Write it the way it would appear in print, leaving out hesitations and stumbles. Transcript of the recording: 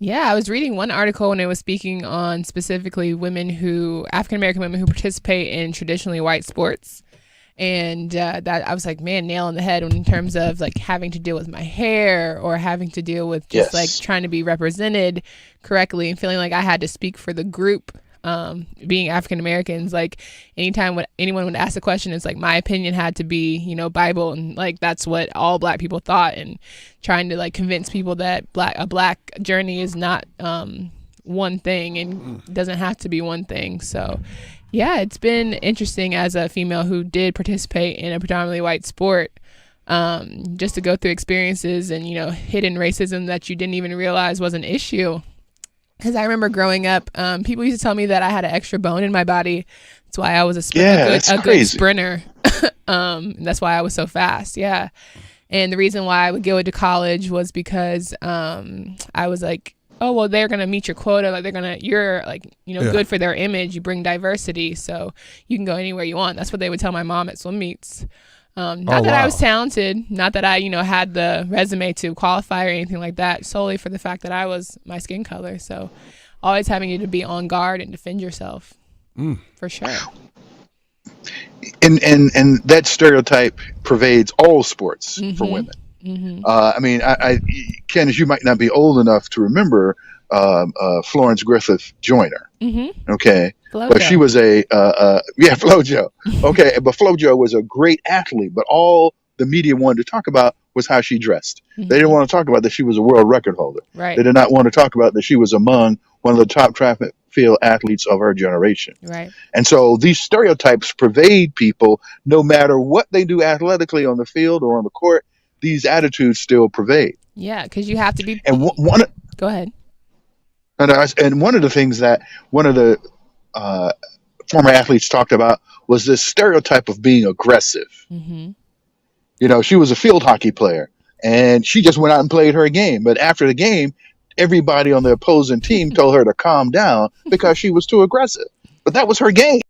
Yeah, I was reading one article when it was speaking on specifically African American women who participate in traditionally white sports. And that I was like, man, nail on the head in terms of like having to deal with my hair or having to deal with just like Yes. trying to be represented correctly and feeling like I had to speak for the group. Being African Americans, like anytime when anyone would ask a question, it's like my opinion had to be, Bible, and like that's what all Black people thought, and trying to like convince people that a Black journey is not one thing and doesn't have to be one thing. So yeah, it's been interesting as a female who did participate in a predominantly white sport, just to go through experiences and, hidden racism that you didn't even realize was an issue. Because I remember growing up, people used to tell me that I had an extra bone in my body. That's why I was Yeah, that's a good crazy. sprinter. That's why I was so fast. Yeah. And the reason why I would go to college was because I was like, oh, well, they're going to meet your quota. Like you're like, Yeah. good for their image. You bring diversity. So you can go anywhere you want. That's what they would tell my mom at swim meets. Not Oh, that I was wow. talented, not that I, had the resume to qualify or anything like that, solely for the fact that I was my skin color. So always having you to be on guard and defend yourself, for sure. And that stereotype pervades all sports for Mm-hmm. women. Mm-hmm. I mean, Candace, you might not be old enough to remember Florence Griffith Joyner. Mm-hmm. Okay, but she Flojo. was FloJo. Okay, but FloJo was a great athlete, but all the media wanted to talk about was how she dressed. They didn't Mm-hmm. want to talk about that she was a world record holder. They Right. did not want to talk about that she was among one of the top track and field athletes of her generation. Right. And so these stereotypes pervade people no matter what they do athletically on the field or on the court. These attitudes still pervade. Yeah, because you have to be. And one Go ahead. and one of the things that one of the former athletes talked about was this stereotype of being aggressive. Mm-hmm. She was a field hockey player and she just went out and played her game. But after the game, everybody on the opposing team told her to calm down because she was too aggressive. But that was her game.